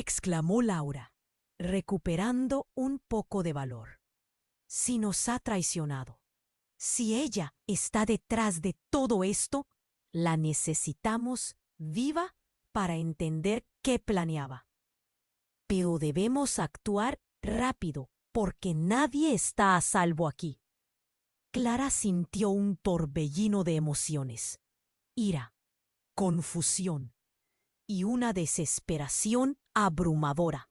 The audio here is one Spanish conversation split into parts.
exclamó Laura, recuperando un poco de valor. Si nos ha traicionado, si ella está detrás de todo esto, la necesitamos viva para entender qué planeaba. Pero debemos actuar rápido, porque nadie está a salvo aquí. Clara sintió un torbellino de emociones, ira, confusión y una desesperación abrumadora.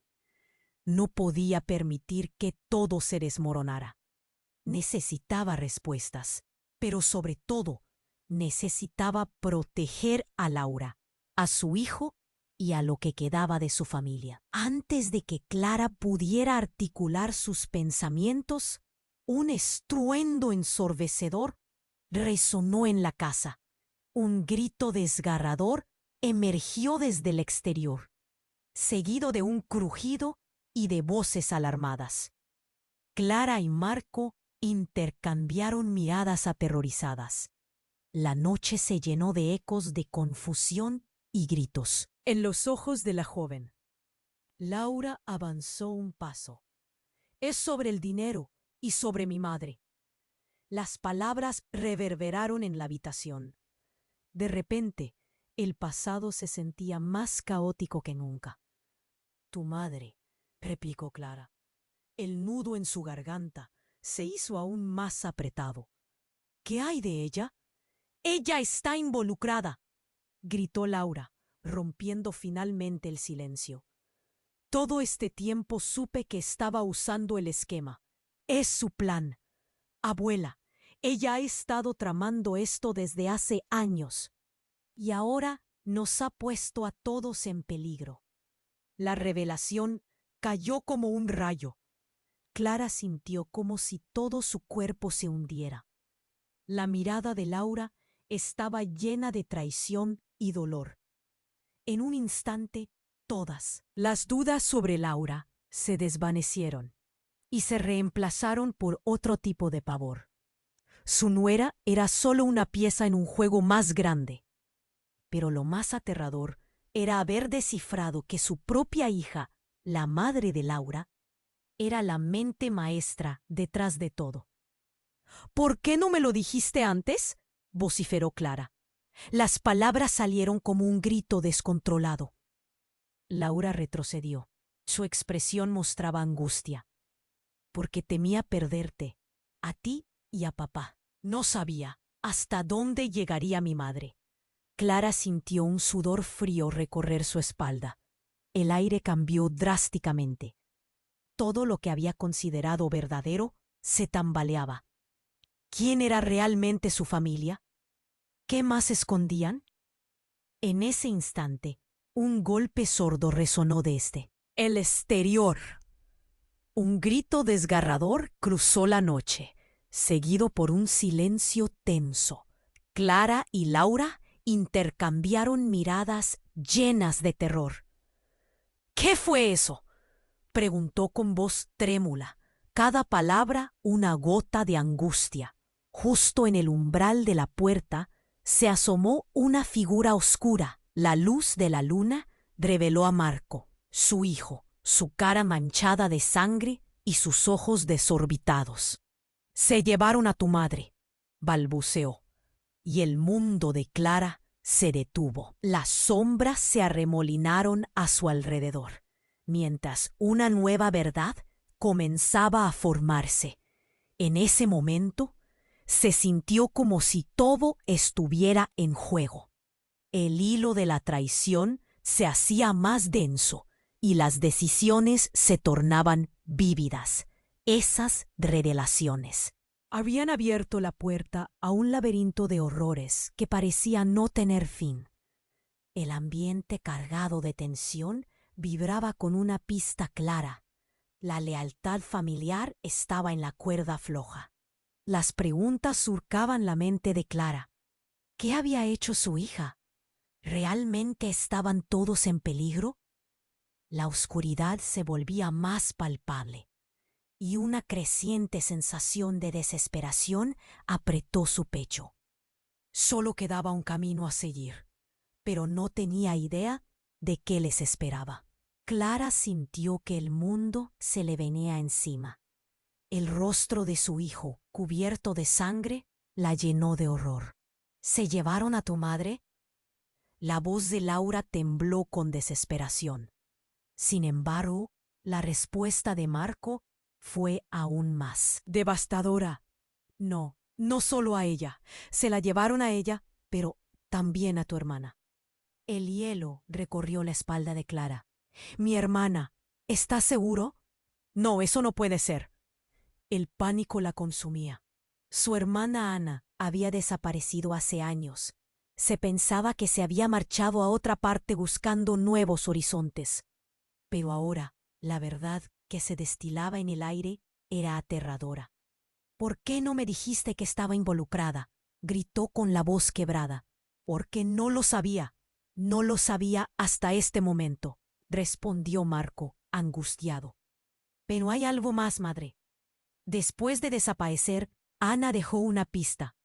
No podía permitir que todo se desmoronara. Necesitaba respuestas, pero sobre todo necesitaba proteger a Laura, a su hijo y a lo que quedaba de su familia. Antes de que Clara pudiera articular sus pensamientos, un estruendo ensordecedor resonó en la casa. Un grito desgarrador emergió desde el exterior, seguido de un crujido y de voces alarmadas. Clara y Marco intercambiaron miradas aterrorizadas. La noche se llenó de ecos de confusión y gritos. En los ojos de la joven, Laura avanzó un paso. Es sobre el dinero y sobre mi madre. Las palabras reverberaron en la habitación. De repente, el pasado se sentía más caótico que nunca. Tu madre, replicó Clara. El nudo en su garganta se hizo aún más apretado. ¿Qué hay de ella? ¡Ella está involucrada!, gritó Laura, rompiendo finalmente el silencio. Todo este tiempo supe que estaba usando el esquema. Es su plan. Abuela, ella ha estado tramando esto desde hace años. Y ahora nos ha puesto a todos en peligro. La revelación cayó como un rayo. Clara sintió como si todo su cuerpo se hundiera. La mirada de Laura estaba llena de traición y dolor. En un instante, todas las dudas sobre Laura se desvanecieron y se reemplazaron por otro tipo de pavor. Su nuera era solo una pieza en un juego más grande. Pero lo más aterrador era haber descifrado que su propia hija, la madre de Laura, era la mente maestra detrás de todo. ¿Por qué no me lo dijiste antes?, vociferó Clara. Las palabras salieron como un grito descontrolado. Laura retrocedió. Su expresión mostraba angustia. Porque temía perderte, a ti y a papá. No sabía hasta dónde llegaría mi madre. Clara sintió un sudor frío recorrer su espalda. El aire cambió drásticamente. Todo lo que había considerado verdadero se tambaleaba. ¿Quién era realmente su familia? ¿Qué más escondían? En ese instante, un golpe sordo resonó desde el exterior. Un grito desgarrador cruzó la noche, seguido por un silencio tenso. Clara y Laura intercambiaron miradas llenas de terror. ¿Qué fue eso?, preguntó con voz trémula, cada palabra una gota de angustia. Justo en el umbral de la puerta se asomó una figura oscura. La luz de la luna reveló a Marco, su hijo, su cara manchada de sangre y sus ojos desorbitados. «Se llevaron a tu madre», balbuceó, y el mundo de Clara se detuvo. Las sombras se arremolinaron a su alrededor, mientras una nueva verdad comenzaba a formarse. En ese momento, se sintió como si todo estuviera en juego. El hilo de la traición se hacía más denso y las decisiones se tornaban vívidas. Esas revelaciones habían abierto la puerta a un laberinto de horrores que parecía no tener fin. El ambiente cargado de tensión vibraba con una pista clara. La lealtad familiar estaba en la cuerda floja. Las preguntas surcaban la mente de Clara. ¿Qué había hecho su hija? ¿Realmente estaban todos en peligro? La oscuridad se volvía más palpable y una creciente sensación de desesperación apretó su pecho. Solo quedaba un camino a seguir, pero no tenía idea de qué les esperaba. Clara sintió que el mundo se le venía encima. El rostro de su hijo, cubierto de sangre, la llenó de horror. ¿Se llevaron a tu madre? La voz de Laura tembló con desesperación. Sin embargo, la respuesta de Marco fue aún más devastadora. No, no solo a ella. Se la llevaron a ella, pero también a tu hermana. El hielo recorrió la espalda de Clara. Mi hermana, ¿estás seguro? No, eso no puede ser. El pánico la consumía. Su hermana Ana había desaparecido hace años. Se pensaba que se había marchado a otra parte buscando nuevos horizontes. Pero ahora, la verdad que se destilaba en el aire era aterradora. ¿Por qué no me dijiste que estaba involucrada? Gritó con la voz quebrada. Porque no lo sabía. No lo sabía hasta este momento, respondió Marco, angustiado. Pero hay algo más, madre. Después de desaparecer, Ana dejó una pista.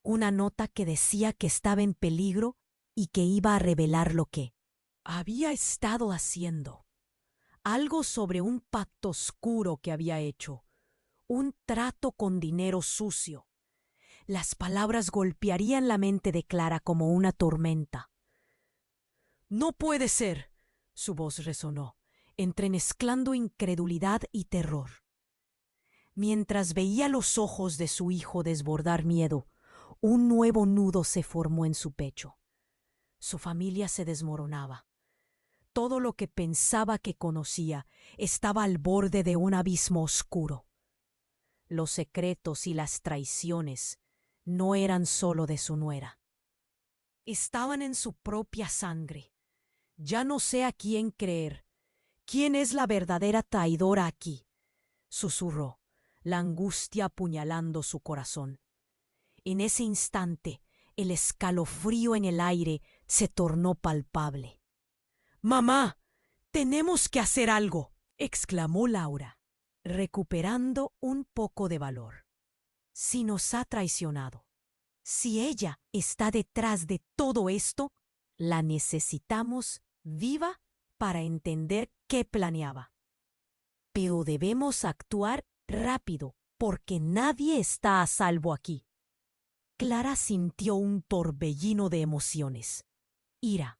Una nota que decía que estaba en peligro y que iba a revelar lo que había estado haciendo. Algo sobre un pacto oscuro que había hecho. Un trato con dinero sucio. Las palabras golpearían la mente de Clara como una tormenta. No puede ser, su voz resonó, entremezclando incredulidad y terror. Mientras veía los ojos de su hijo desbordar miedo, un nuevo nudo se formó en su pecho. Su familia se desmoronaba. Todo lo que pensaba que conocía estaba al borde de un abismo oscuro. Los secretos y las traiciones no eran solo de su nuera. Estaban en su propia sangre. Ya no sé a quién creer. ¿Quién es la verdadera traidora aquí? Susurró, la angustia apuñalando su corazón. En ese instante, el escalofrío en el aire se tornó palpable. ¡Mamá! ¡Tenemos que hacer algo!, exclamó Laura, recuperando un poco de valor. Si nos ha traicionado, si ella está detrás de todo esto, la necesitamos viva para entender qué planeaba. Pero debemos actuar rápido, porque nadie está a salvo aquí. Clara sintió un torbellino de emociones, ira,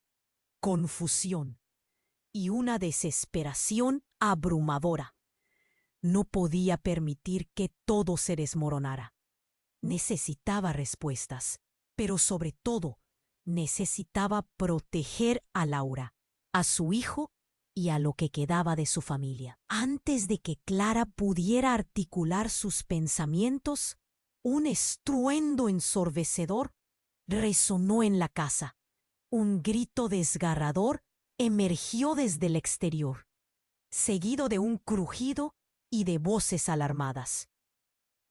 confusión y una desesperación abrumadora. No podía permitir que todo se desmoronara. Necesitaba respuestas, pero sobre todo, necesitaba proteger a Laura, a su hijo y a lo que quedaba de su familia. Antes de que Clara pudiera articular sus pensamientos, un estruendo ensordecedor resonó en la casa. Un grito desgarrador emergió desde el exterior, seguido de un crujido y de voces alarmadas.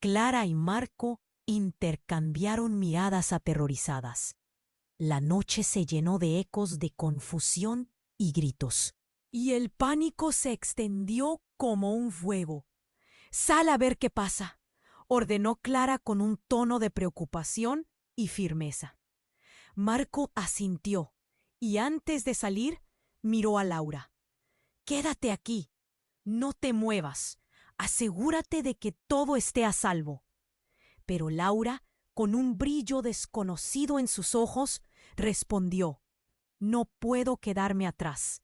Clara y Marco intercambiaron miradas aterrorizadas. La noche se llenó de ecos de confusión y gritos, y el pánico se extendió como un fuego. «Sal a ver qué pasa», ordenó Clara con un tono de preocupación y firmeza. Marco asintió y antes de salir miró a Laura. «Quédate aquí, no te muevas, asegúrate de que todo esté a salvo». Pero Laura, con un brillo desconocido en sus ojos, respondió: «No puedo quedarme atrás.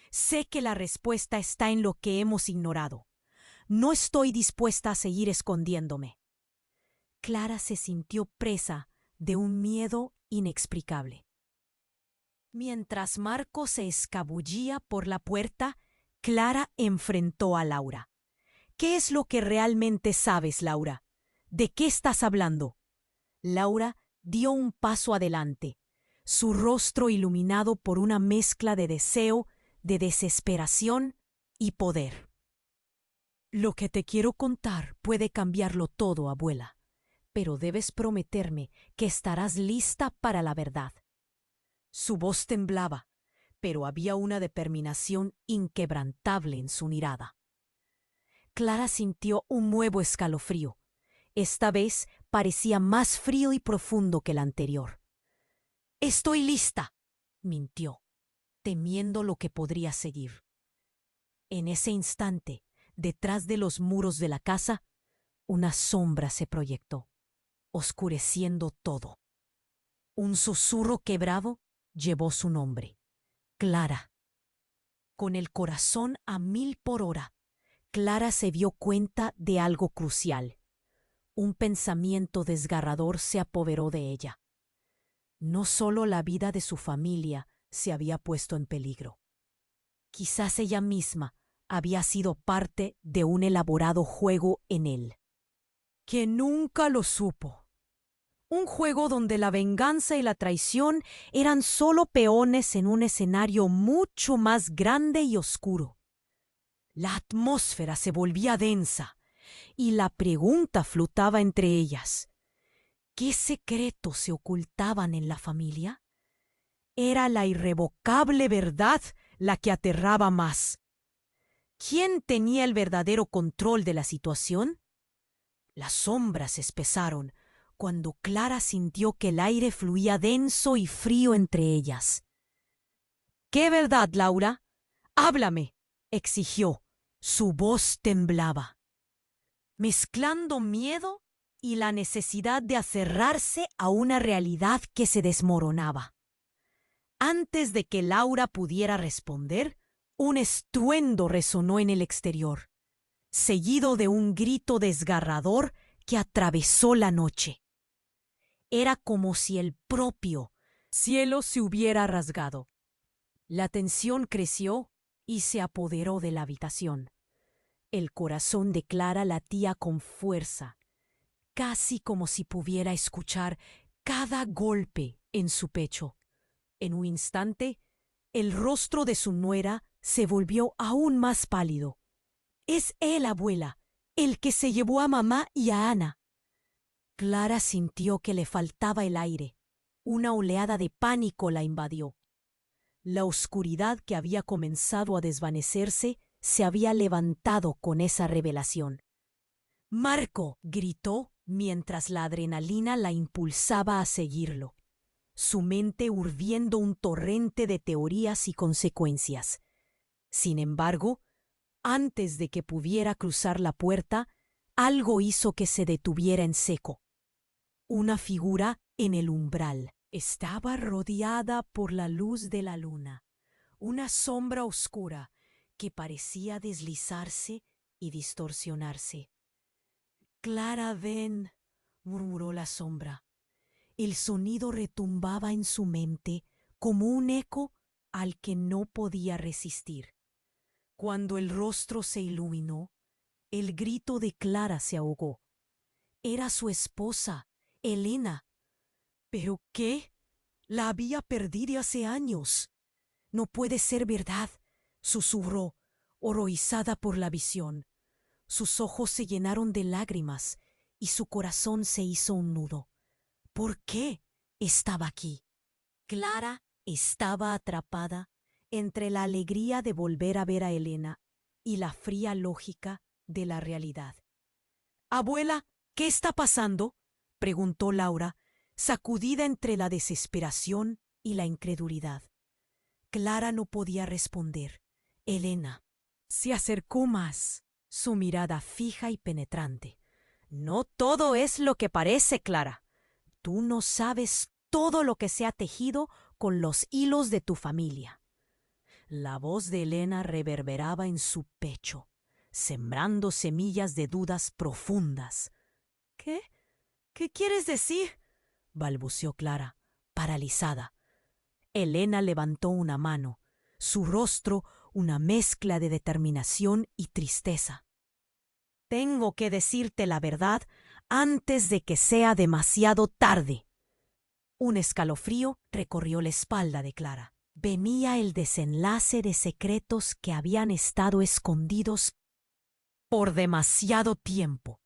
Sé que la respuesta está en lo que hemos ignorado. No estoy dispuesta a seguir escondiéndome». Clara se sintió presa de un miedo inexplicable. Mientras Marco se escabullía por la puerta, Clara enfrentó a Laura. «¿Qué es lo que realmente sabes, Laura? ¿De qué estás hablando?». Laura dio un paso adelante, su rostro iluminado por una mezcla de deseo, de desesperación y poder. «Lo que te quiero contar puede cambiarlo todo, abuela, pero debes prometerme que estarás lista para la verdad». Su voz temblaba, pero había una determinación inquebrantable en su mirada. Clara sintió un nuevo escalofrío. Esta vez parecía más frío y profundo que el anterior. «Estoy lista», mintió, temiendo lo que podría seguir. En ese instante, detrás de los muros de la casa, una sombra se proyectó, oscureciendo todo. Un susurro quebrado llevó su nombre: Clara. Con el corazón a 1000 por hora, Clara se dio cuenta de algo crucial. Un pensamiento desgarrador se apoderó de ella. No solo la vida de su familia se había puesto en peligro. Quizás ella misma había sido parte de un elaborado juego en él, que nunca lo supo. Un juego donde la venganza y la traición eran solo peones en un escenario mucho más grande y oscuro. La atmósfera se volvía densa y la pregunta flotaba entre ellas: ¿qué secretos se ocultaban en la familia? Era la irrevocable verdad la que aterraba más. ¿Quién tenía el verdadero control de la situación? Las sombras se espesaron cuando Clara sintió que el aire fluía denso y frío entre ellas. ¿Qué verdad, Laura? Háblame, exigió. Su voz temblaba, mezclando miedo y la necesidad de aferrarse a una realidad que se desmoronaba. Antes de que Laura pudiera responder, un estruendo resonó en el exterior, seguido de un grito desgarrador que atravesó la noche. Era como si el propio cielo se hubiera rasgado. La tensión creció y se apoderó de la habitación. El corazón de Clara latía con fuerza, casi como si pudiera escuchar cada golpe en su pecho. En un instante, el rostro de su nuera se volvió aún más pálido. «Es él, abuela, el que se llevó a mamá y a Ana». Clara sintió que le faltaba el aire. Una oleada de pánico la invadió. La oscuridad que había comenzado a desvanecerse se había levantado con esa revelación. «¡Marco!», gritó mientras la adrenalina la impulsaba a seguirlo, su mente hirviendo un torrente de teorías y consecuencias. Sin embargo, antes de que pudiera cruzar la puerta, algo hizo que se detuviera en seco. Una figura en el umbral. Estaba rodeada por la luz de la luna, una sombra oscura que parecía deslizarse y distorsionarse. «Clara, ven», murmuró la sombra. El sonido retumbaba en su mente como un eco al que no podía resistir. Cuando el rostro se iluminó, el grito de Clara se ahogó. Era su esposa, Elena. ¿Pero qué? La había perdido hace años. «No puede ser verdad», susurró, horrorizada por la visión. Sus ojos se llenaron de lágrimas y su corazón se hizo un nudo. ¿Por qué estaba aquí? Clara estaba atrapada entre la alegría de volver a ver a Elena y la fría lógica de la realidad. «Abuela, ¿qué está pasando?», preguntó Laura, sacudida entre la desesperación y la incredulidad. Clara no podía responder. Elena se acercó más, su mirada fija y penetrante. «No todo es lo que parece, Clara. Tú no sabes todo lo que se ha tejido con los hilos de tu familia». La voz de Elena reverberaba en su pecho, sembrando semillas de dudas profundas. «¿Qué? ¿Qué quieres decir?», balbuceó Clara, paralizada. Elena levantó una mano, su rostro una mezcla de determinación y tristeza. «Tengo que decirte la verdad antes de que sea demasiado tarde». Un escalofrío recorrió la espalda de Clara. Venía el desenlace de secretos que habían estado escondidos por demasiado tiempo.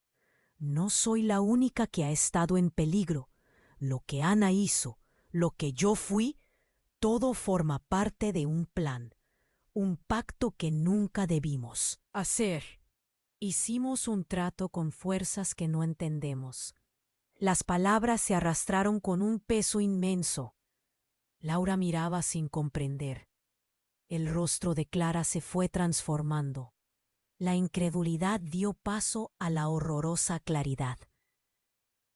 No soy la única que ha estado en peligro. Lo que Ana hizo, lo que yo fui, todo forma parte de un plan, un pacto que nunca debimos hacer. Hicimos un trato con fuerzas que no entendemos. Las palabras se arrastraron con un peso inmenso. Laura miraba sin comprender. El rostro de Clara se fue transformando. La incredulidad dio paso a la horrorosa claridad.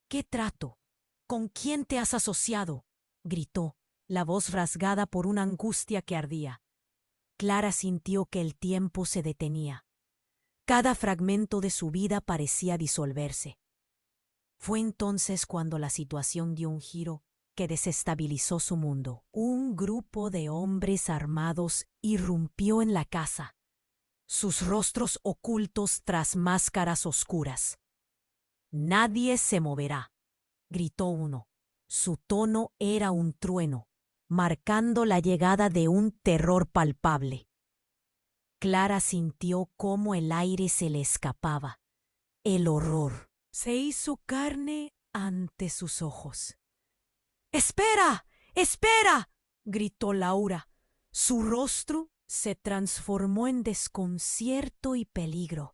¿Qué trato? ¿Con quién te has asociado?, gritó, la voz rasgada por una angustia que ardía. Clara sintió que el tiempo se detenía. Cada fragmento de su vida parecía disolverse. Fue entonces cuando la situación dio un giro que desestabilizó su mundo. Un grupo de hombres armados irrumpió en la casa, sus rostros ocultos tras máscaras oscuras. «Nadie se moverá», gritó uno. Su tono era un trueno, marcando la llegada de un terror palpable. Clara sintió cómo el aire se le escapaba. El horror se hizo carne ante sus ojos. «¡Espera! ¡Espera!», gritó Laura. Su rostro se transformó en desconcierto y peligro.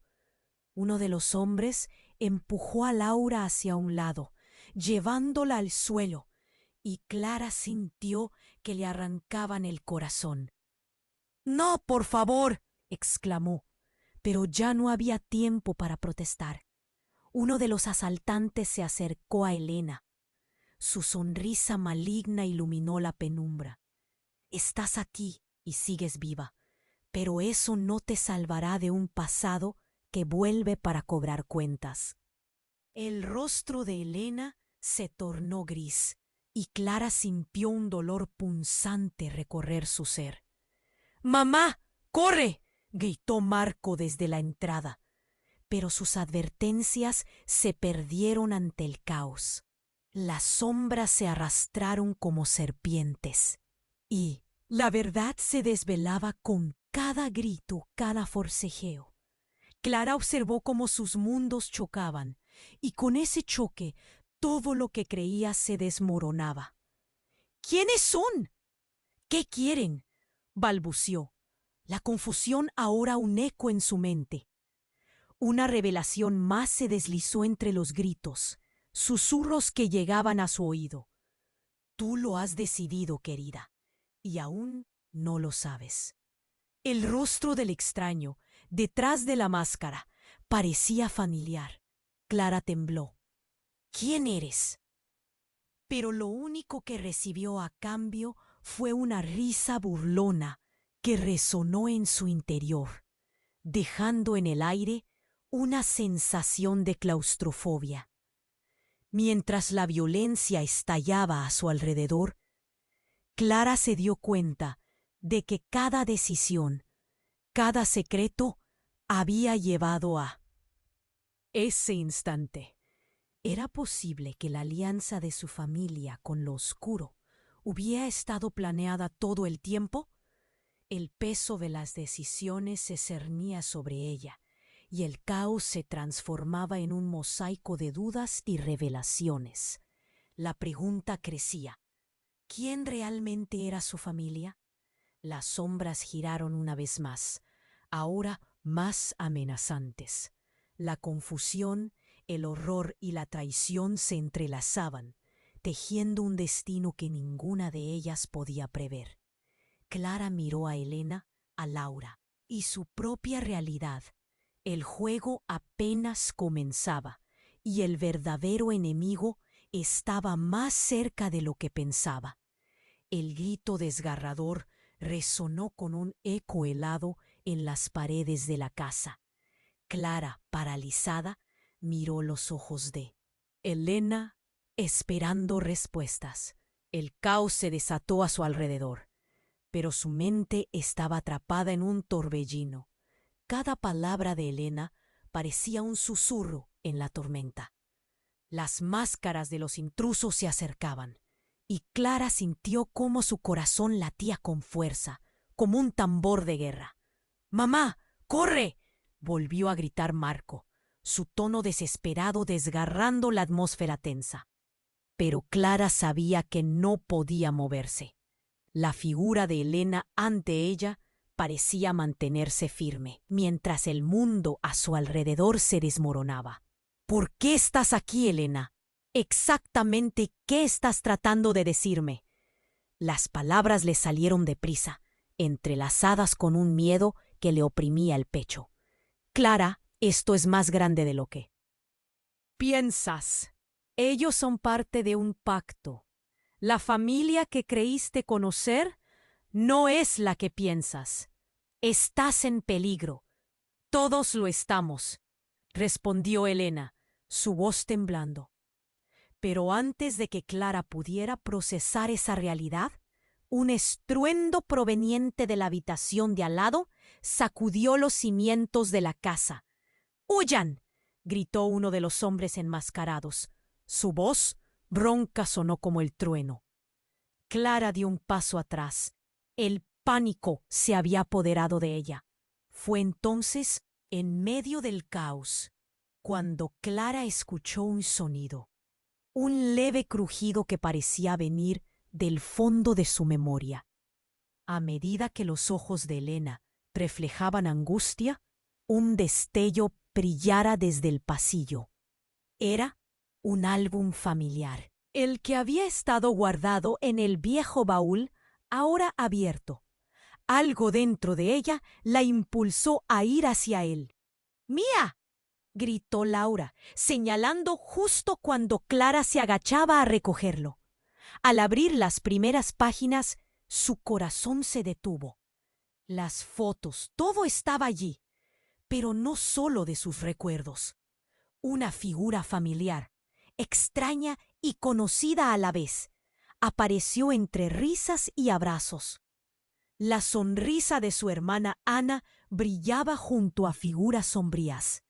Uno de los hombres empujó a Laura hacia un lado, llevándola al suelo, y Clara sintió que le arrancaban el corazón. «¡No, por favor!», exclamó, pero ya no había tiempo para protestar. Uno de los asaltantes se acercó a Elena. Su sonrisa maligna iluminó la penumbra. «Estás aquí y sigues viva, pero eso no te salvará de un pasado que vuelve para cobrar cuentas». El rostro de Elena se tornó gris y Clara sintió un dolor punzante recorrer su ser. «¡Mamá, corre!», gritó Marco desde la entrada, pero sus advertencias se perdieron ante el caos. Las sombras se arrastraron como serpientes y la verdad se desvelaba con cada grito, cada forcejeo. Clara observó cómo sus mundos chocaban y con ese choque todo lo que creía se desmoronaba. «¿Quiénes son? ¿Qué quieren?», balbució, la confusión ahora un eco en su mente. Una revelación más se deslizó entre los gritos, susurros que llegaban a su oído. «Tú lo has decidido, querida, y aún no lo sabes». El rostro del extraño, detrás de la máscara, parecía familiar. Clara tembló. «¿Quién eres?». Pero lo único que recibió a cambio fue una risa burlona que resonó en su interior, dejando en el aire una sensación de claustrofobia. Mientras la violencia estallaba a su alrededor, Clara se dio cuenta de que cada decisión, cada secreto había llevado a ese instante. ¿Era posible que la alianza de su familia con lo oscuro hubiera estado planeada todo el tiempo? El peso de las decisiones se cernía sobre ella, y el caos se transformaba en un mosaico de dudas y revelaciones. La pregunta crecía. ¿Quién realmente era su familia? Las sombras giraron una vez más, ahora más amenazantes. La confusión, el horror y la traición se entrelazaban, tejiendo un destino que ninguna de ellas podía prever. Clara miró a Elena, a Laura y su propia realidad. El juego apenas comenzaba y el verdadero enemigo estaba más cerca de lo que pensaba. El grito desgarrador resonó con un eco helado en las paredes de la casa. Clara, paralizada, miró los ojos de Elena, esperando respuestas. El caos se desató a su alrededor, pero su mente estaba atrapada en un torbellino. Cada palabra de Elena parecía un susurro en la tormenta. Las máscaras de los intrusos se acercaban, y Clara sintió cómo su corazón latía con fuerza, como un tambor de guerra. «¡Mamá, corre!», volvió a gritar Marco, su tono desesperado desgarrando la atmósfera tensa. Pero Clara sabía que no podía moverse. La figura de Elena ante ella parecía mantenerse firme, mientras el mundo a su alrededor se desmoronaba. «¿Por qué estás aquí, Elena? ¿Exactamente qué estás tratando de decirme?». Las palabras le salieron deprisa. entrelazadas con un miedo que le oprimía el pecho. Clara, esto es más grande de lo que piensas. Ellos son parte de un pacto. La familia que creíste conocer no es la que piensas. Estás en peligro. Todos lo estamos, respondió Elena, su voz temblando. Pero antes de que Clara pudiera procesar esa realidad, un estruendo proveniente de la habitación de al lado sacudió los cimientos de la casa. ¡Huyan!, gritó uno de los hombres enmascarados. Su voz ronca sonó como el trueno. Clara dio un paso atrás. El pánico se había apoderado de ella. Fue entonces, en medio del caos, cuando Clara escuchó un sonido, un leve crujido que parecía venir del fondo de su memoria. A medida que los ojos de Elena reflejaban angustia, un destello brillara desde el pasillo. Era un álbum familiar, el que había estado guardado en el viejo baúl, ahora abierto. Algo dentro de ella la impulsó a ir hacia él. ¡Mía!, gritó Laura, señalando justo cuando Clara se agachaba a recogerlo. Al abrir las primeras páginas, su corazón se detuvo. Las fotos, todo estaba allí, pero no solo de sus recuerdos. Una figura familiar, extraña y conocida a la vez, apareció entre risas y abrazos. La sonrisa de su hermana Ana brillaba junto a figuras sombrías.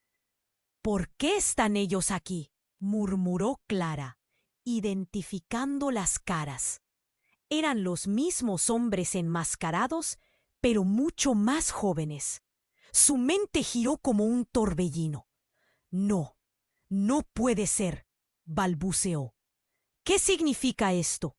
¿Por qué están ellos aquí?, murmuró Clara, identificando las caras. Eran los mismos hombres enmascarados, pero mucho más jóvenes. Su mente giró como un torbellino. No, no puede ser, balbuceó. ¿Qué significa esto?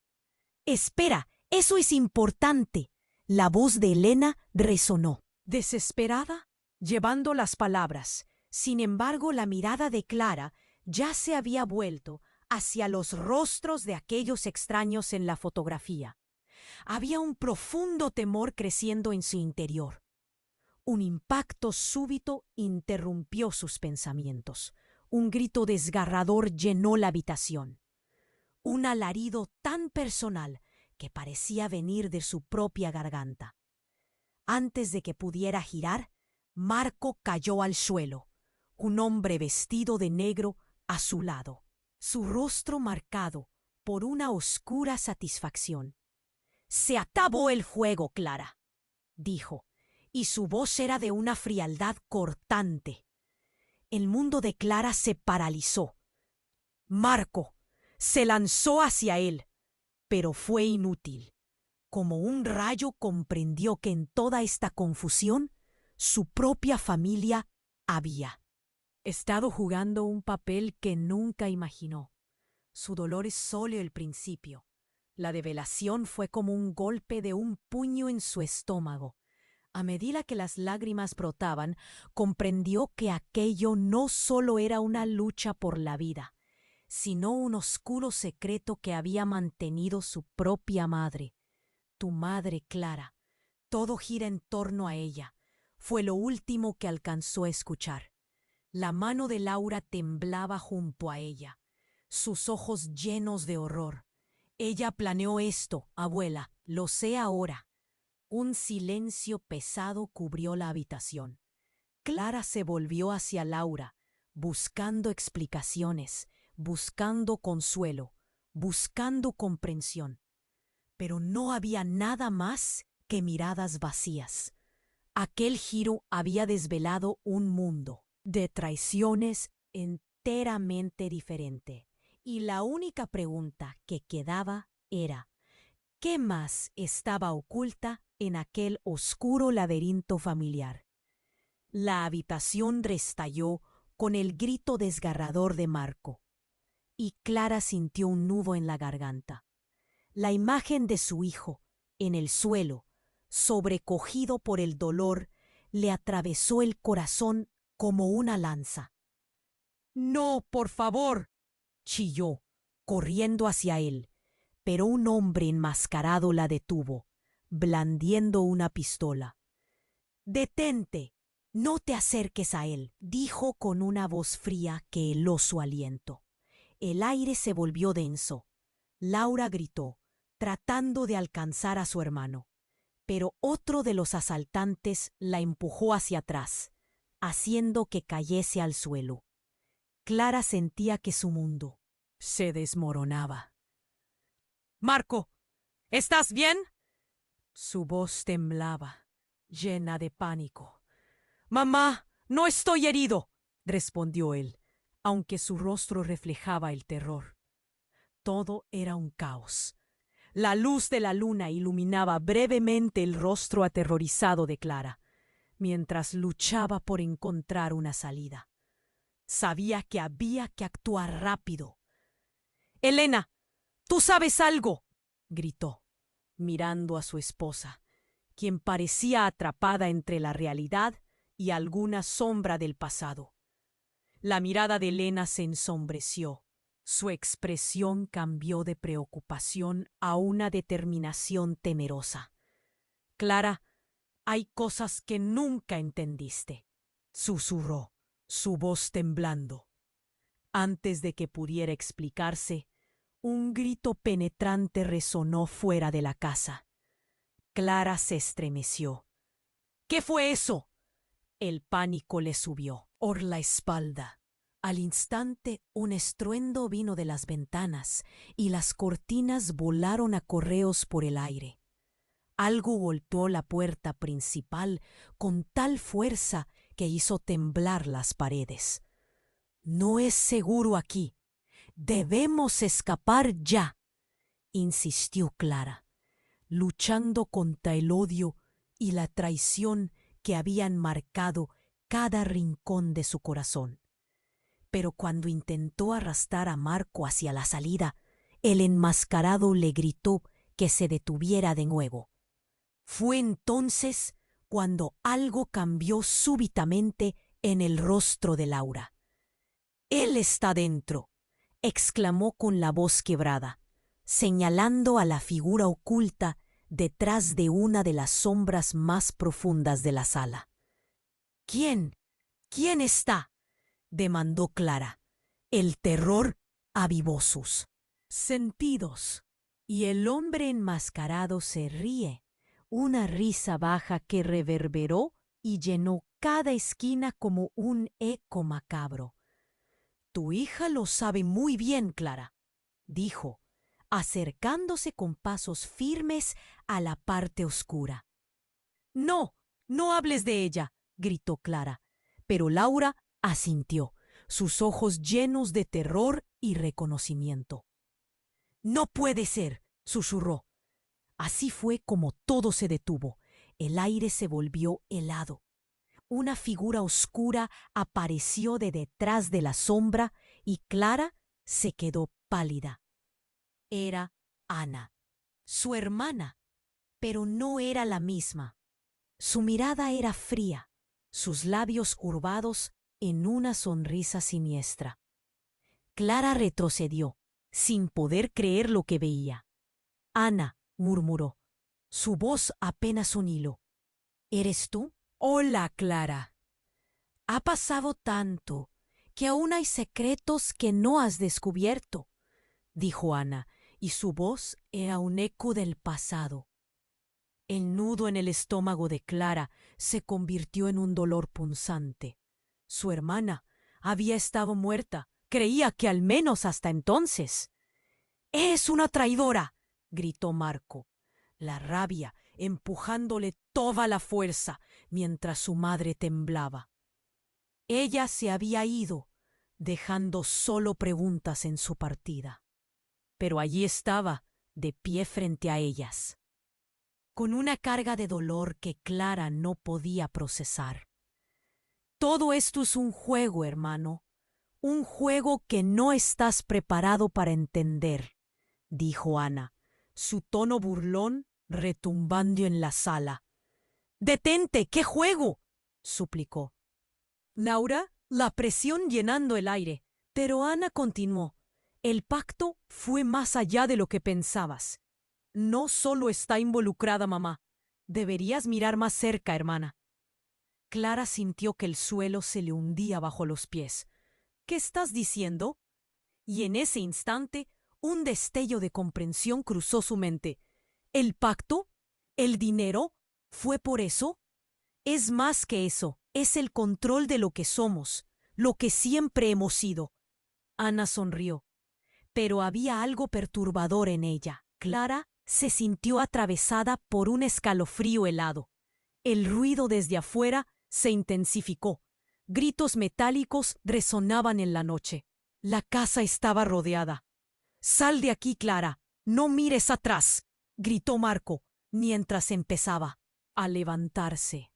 Espera, eso es importante. La voz de Elena resonó. Desesperada, llevando las palabras. Sin embargo, la mirada de Clara ya se había vuelto hacia los rostros de aquellos extraños en la fotografía. Había un profundo temor creciendo en su interior. Un impacto súbito interrumpió sus pensamientos. Un grito desgarrador llenó la habitación. Un alarido tan personal que parecía venir de su propia garganta. Antes de que pudiera girar, Marco cayó al suelo, un hombre vestido de negro a su lado, su rostro marcado por una oscura satisfacción. «Se acabó el juego, Clara», dijo, y su voz era de una frialdad cortante. El mundo de Clara se paralizó. Marco se lanzó hacia él, pero fue inútil. Como un rayo comprendió que en toda esta confusión su propia familia había estado jugando un papel que nunca imaginó. Su dolor es solo el principio. La develación fue como un golpe de un puño en su estómago. A medida que las lágrimas brotaban, comprendió que aquello no solo era una lucha por la vida, sino un oscuro secreto que había mantenido su propia madre. Tu madre, Clara. Todo gira en torno a ella. Fue lo último que alcanzó a escuchar. La mano de Laura temblaba junto a ella, sus ojos llenos de horror. Ella planeó esto, abuela, lo sé ahora. Un silencio pesado cubrió la habitación. Clara se volvió hacia Laura, buscando explicaciones, buscando consuelo, buscando comprensión. Pero no había nada más que miradas vacías. Aquel giro había desvelado un mundo de traiciones enteramente diferente. Y la única pregunta que quedaba era, ¿qué más estaba oculta en aquel oscuro laberinto familiar? La habitación restalló con el grito desgarrador de Marco, y Clara sintió un nudo en la garganta. La imagen de su hijo, en el suelo, sobrecogido por el dolor, le atravesó el corazón como una lanza. «No, por favor», chilló, corriendo hacia él, pero un hombre enmascarado la detuvo. blandiendo una pistola. «Detente, no te acerques a él», dijo con una voz fría que heló su aliento. El aire se volvió denso. Laura gritó, tratando de alcanzar a su hermano, pero otro de los asaltantes la empujó hacia atrás, haciendo que cayese al suelo. Clara sentía que su mundo se desmoronaba. «Marco, ¿estás bien?». Su voz temblaba, llena de pánico. «Mamá, no estoy herido», respondió él, aunque su rostro reflejaba el terror. Todo era un caos. La luz de la luna iluminaba brevemente el rostro aterrorizado de Clara, mientras luchaba por encontrar una salida. Sabía que había que actuar rápido. «Elena, ¿tú sabes algo?», gritó, mirando a su esposa, quien parecía atrapada entre la realidad y alguna sombra del pasado. La mirada de Elena se ensombreció. Su expresión cambió de preocupación a una determinación temerosa. «Clara, hay cosas que nunca entendiste», susurró, su voz temblando. Antes de que pudiera explicarse, un grito penetrante resonó fuera de la casa. Clara se estremeció. «¿Qué fue eso?». El pánico le subió por la espalda. Al instante, un estruendo vino de las ventanas y las cortinas volaron a correos por el aire. Algo golpeó la puerta principal con tal fuerza que hizo temblar las paredes. «No es seguro aquí. Debemos escapar ya», insistió Clara, luchando contra el odio y la traición que habían marcado cada rincón de su corazón. Pero cuando intentó arrastrar a Marco hacia la salida, el enmascarado le gritó que se detuviera de nuevo. Fue entonces cuando algo cambió súbitamente en el rostro de Laura. «Él está dentro», exclamó con la voz quebrada, señalando a la figura oculta detrás de una de las sombras más profundas de la sala. «¿Quién? ¿Quién está?», demandó Clara. El terror avivó sus sentidos, y el hombre enmascarado se ríe, una risa baja que reverberó y llenó cada esquina como un eco macabro. «Tu hija lo sabe muy bien, Clara», dijo, acercándose con pasos firmes a la parte oscura. «No, no hables de ella», gritó Clara, pero Laura asintió, sus ojos llenos de terror y reconocimiento. «No puede ser», susurró. Así fue como todo se detuvo. El aire se volvió helado. Una figura oscura apareció de detrás de la sombra y Clara se quedó pálida. Era Ana, su hermana, pero no era la misma. Su mirada era fría, sus labios curvados en una sonrisa siniestra. Clara retrocedió, sin poder creer lo que veía. «Ana», murmuró, su voz apenas un hilo. «¿Eres tú?». «Hola, Clara. Ha pasado tanto que aún hay secretos que no has descubierto», dijo Ana, y su voz era un eco del pasado. El nudo en el estómago de Clara se convirtió en un dolor punzante. Su hermana había estado muerta. Creía que al menos hasta entonces. «¡Es una traidora!», gritó Marco, la rabia empujándole toda la fuerza mientras su madre temblaba. Ella se había ido, dejando solo preguntas en su partida. Pero allí estaba, de pie frente a ellas, con una carga de dolor que Clara no podía procesar. «Todo esto es un juego, hermano, un juego que no estás preparado para entender», dijo Ana, su tono burlón retumbando en la sala. «¡Detente! ¿Qué juego?», suplicó Laura, la presión llenando el aire. Pero Ana continuó. «El pacto fue más allá de lo que pensabas. No solo está involucrada mamá. Deberías mirar más cerca, hermana. Clara sintió que el suelo se le hundía bajo los pies. ¿Qué estás diciendo? Y en ese instante, un destello de comprensión cruzó su mente. ¿El pacto? ¿El dinero? ¿Fue por eso? Es más que eso, es el control de lo que somos, lo que siempre hemos sido. Ana sonrió, pero había algo perturbador en ella. Clara se sintió atravesada por un escalofrío helado. El ruido desde afuera se intensificó. Gritos metálicos resonaban en la noche. La casa estaba rodeada. «Sal de aquí, Clara. No mires atrás», gritó Marco, mientras empezaba a levantarse.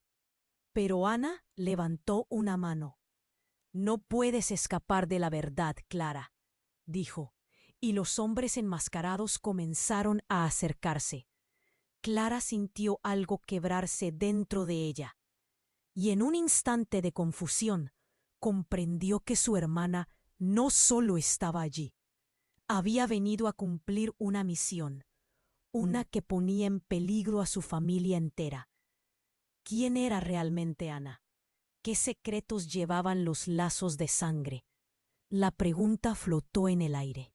Pero Ana levantó una mano. «No puedes escapar de la verdad, Clara», dijo, y los hombres enmascarados comenzaron a acercarse. Clara sintió algo quebrarse dentro de ella, y en un instante de confusión comprendió que su hermana no solo estaba allí, había venido a cumplir una misión, una que ponía en peligro a su familia entera. ¿Quién era realmente Ana? ¿Qué secretos llevaban los lazos de sangre? La pregunta flotó en el aire.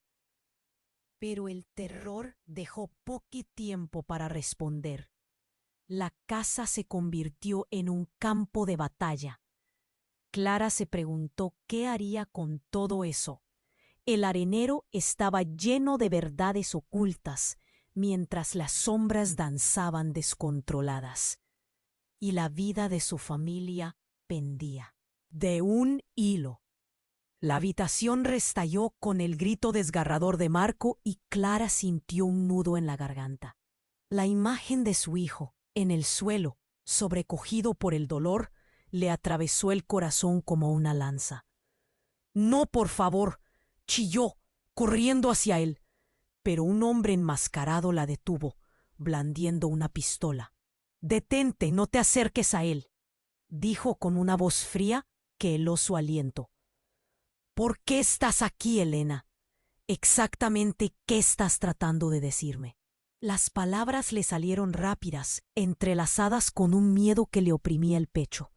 Pero el terror dejó poco tiempo para responder. La casa se convirtió en un campo de batalla. Clara se preguntó qué haría con todo eso. El arenero estaba lleno de verdades ocultas, mientras las sombras danzaban descontroladas. Y la vida de su familia pendía de un hilo. La habitación restalló con el grito desgarrador de Marco y Clara sintió un nudo en la garganta. La imagen de su hijo, en el suelo, sobrecogido por el dolor, le atravesó el corazón como una lanza. «No, por favor», chilló, corriendo hacia él, pero un hombre enmascarado la detuvo, blandiendo una pistola. «Detente, no te acerques a él», dijo con una voz fría que heló su aliento. «¿Por qué estás aquí, Elena? Exactamente qué estás tratando de decirme». Las palabras le salieron rápidas, entrelazadas con un miedo que le oprimía el pecho.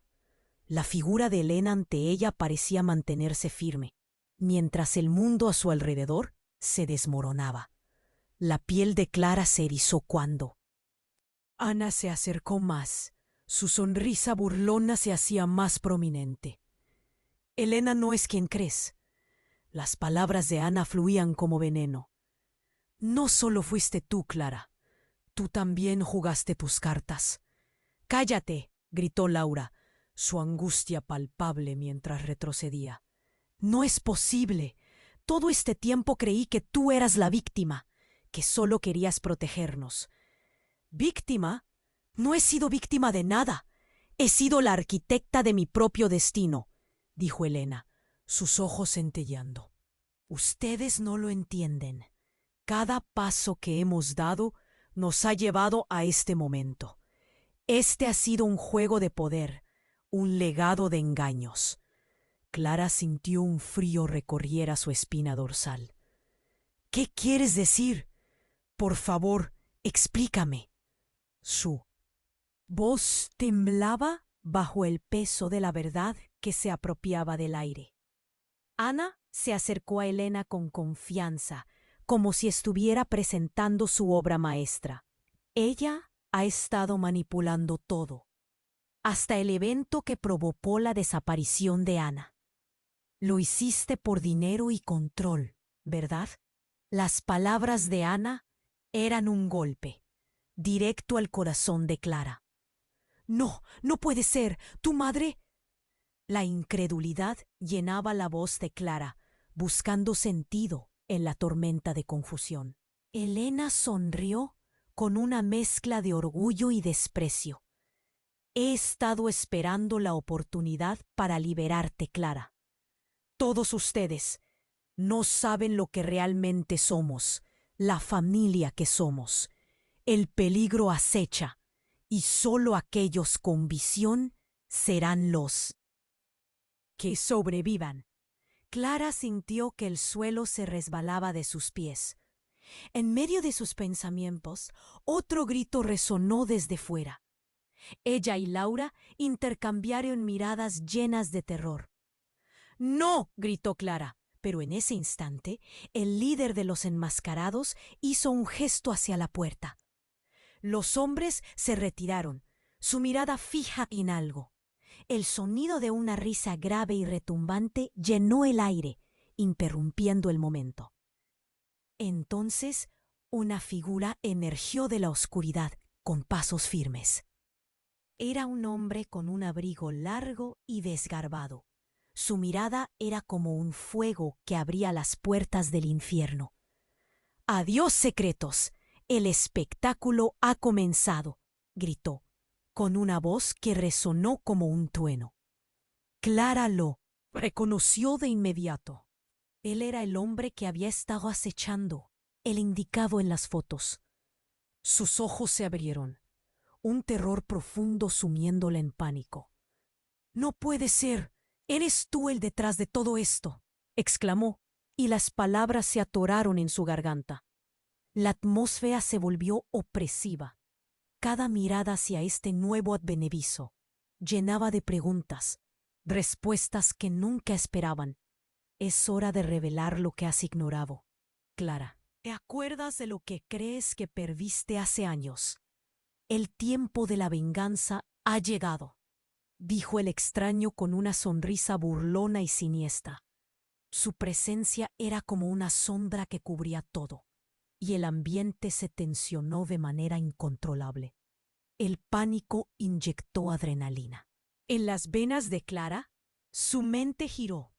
La figura de Elena ante ella parecía mantenerse firme, mientras el mundo a su alrededor se desmoronaba. La piel de Clara se erizó cuando Ana se acercó más. Su sonrisa burlona se hacía más prominente. «Elena no es quien crees». Las palabras de Ana fluían como veneno. «No solo fuiste tú, Clara. Tú también jugaste tus cartas». «Cállate», gritó Laura, su angustia palpable mientras retrocedía. «No es posible. Todo este tiempo creí que tú eras la víctima, que solo querías protegernos». «¿Víctima? No he sido víctima de nada. He sido la arquitecta de mi propio destino», dijo Elena, sus ojos centelleando. «Ustedes no lo entienden. Cada paso que hemos dado nos ha llevado a este momento. Este ha sido un juego de poder, un legado de engaños». Clara sintió un frío recorriera su espina dorsal. «¿Qué quieres decir? Por favor, explícame». Su voz temblaba bajo el peso de la verdad que se apropiaba del aire. Ana se acercó a Elena con confianza, como si estuviera presentando su obra maestra. «Ella ha estado manipulando todo, hasta el evento que provocó la desaparición de Ana. Lo hiciste por dinero y control, ¿verdad?». Las palabras de Ana eran un golpe, directo al corazón de Clara. «No, no puede ser. ¿Tu madre?» La incredulidad llenaba la voz de Clara, buscando sentido en la tormenta de confusión. Elena sonrió con una mezcla de orgullo y desprecio. «He estado esperando la oportunidad para liberarte, Clara. Todos ustedes no saben lo que realmente somos, la familia que somos. El peligro acecha, y solo aquellos con visión serán los que sobrevivan». Clara sintió que el suelo se resbalaba de sus pies. En medio de sus pensamientos, otro grito resonó desde fuera. Ella y Laura intercambiaron miradas llenas de terror. ¡No! Gritó Clara, pero en ese instante el líder de los enmascarados hizo un gesto hacia la puerta. Los hombres se retiraron, su mirada fija en algo. El sonido de una risa grave y retumbante llenó el aire, interrumpiendo el momento. Entonces, una figura emergió de la oscuridad con pasos firmes. Era un hombre con un abrigo largo y desgarbado. Su mirada era como un fuego que abría las puertas del infierno. «¡Adiós, secretos! El espectáculo ha comenzado», gritó, con una voz que resonó como un trueno. Clara lo reconoció de inmediato. Él era el hombre que había estado acechando, el indicado en las fotos. Sus ojos se abrieron, un terror profundo sumiéndola en pánico. «¡No puede ser! ¡Eres tú el detrás de todo esto!», exclamó, y las palabras se atoraron en su garganta. La atmósfera se volvió opresiva. Cada mirada hacia este nuevo advenedizo llenaba de preguntas, respuestas que nunca esperaban. «Es hora de revelar lo que has ignorado, Clara. ¿Te acuerdas de lo que crees que perdiste hace años? El tiempo de la venganza ha llegado», dijo el extraño con una sonrisa burlona y siniestra. Su presencia era como una sombra que cubría todo, y el ambiente se tensionó de manera incontrolable. El pánico inyectó adrenalina. En las venas de Clara, su mente giró.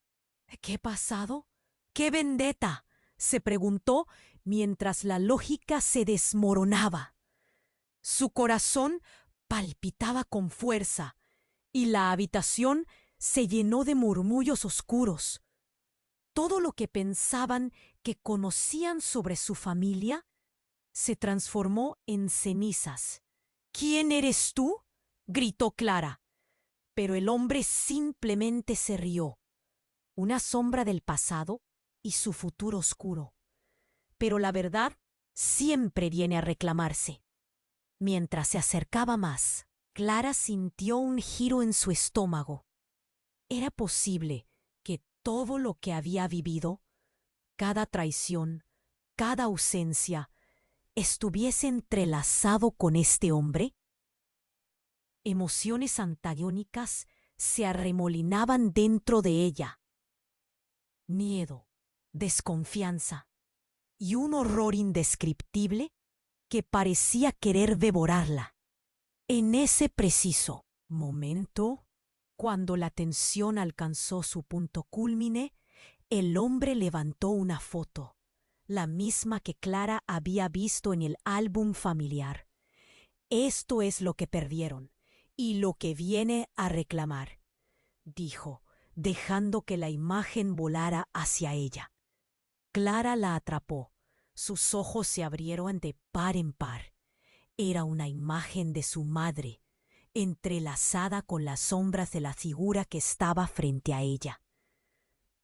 «¿Qué ha pasado? ¿Qué vendetta?», se preguntó mientras la lógica se desmoronaba. Su corazón palpitaba con fuerza y la habitación se llenó de murmullos oscuros. Todo lo que pensaban que conocían sobre su familia se transformó en cenizas. «¿Quién eres tú?», gritó Clara, pero el hombre simplemente se rió. Una sombra del pasado y su futuro oscuro. Pero la verdad siempre viene a reclamarse. Mientras se acercaba más, Clara sintió un giro en su estómago. Era posible que todo lo que había vivido, cada traición, cada ausencia, estuviese entrelazado con este hombre. Emociones antagónicas se arremolinaban dentro de ella. Miedo, desconfianza y un horror indescriptible que parecía querer devorarla. En ese preciso momento, cuando la tensión alcanzó su punto cúlmine, el hombre levantó una foto, la misma que Clara había visto en el álbum familiar. «Esto es lo que perdieron y lo que viene a reclamar», dijo, dejando que la imagen volara hacia ella. Clara la atrapó. Sus ojos se abrieron de par en par. Era una imagen de su madre, entrelazada con las sombras de la figura que estaba frente a ella.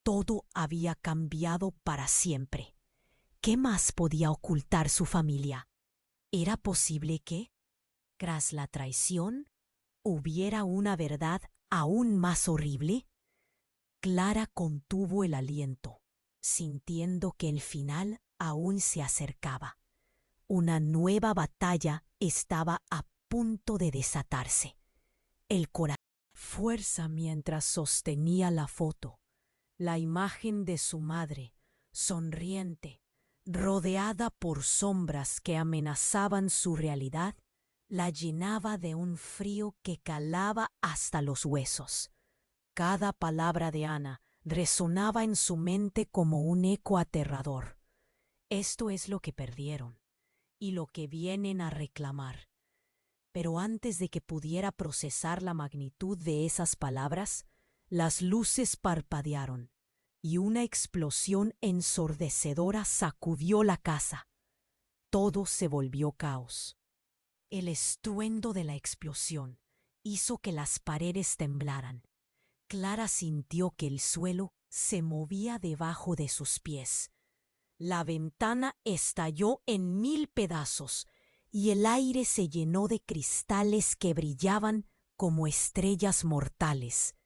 Todo había cambiado para siempre. ¿Qué más podía ocultar su familia? ¿Era posible que, tras la traición, hubiera una verdad aún más horrible? Clara contuvo el aliento, sintiendo que el final aún se acercaba. Una nueva batalla estaba a punto de desatarse. El corazón fuerza mientras sostenía la foto, la imagen de su madre, sonriente, rodeada por sombras que amenazaban su realidad, la llenaba de un frío que calaba hasta los huesos. Cada palabra de Ana resonaba en su mente como un eco aterrador. Esto es lo que perdieron y lo que vienen a reclamar. Pero antes de que pudiera procesar la magnitud de esas palabras, las luces parpadearon y una explosión ensordecedora sacudió la casa. Todo se volvió caos. El estruendo de la explosión hizo que las paredes temblaran. Clara sintió que el suelo se movía debajo de sus pies. La ventana estalló en 1000 pedazos y el aire se llenó de cristales que brillaban como estrellas mortales.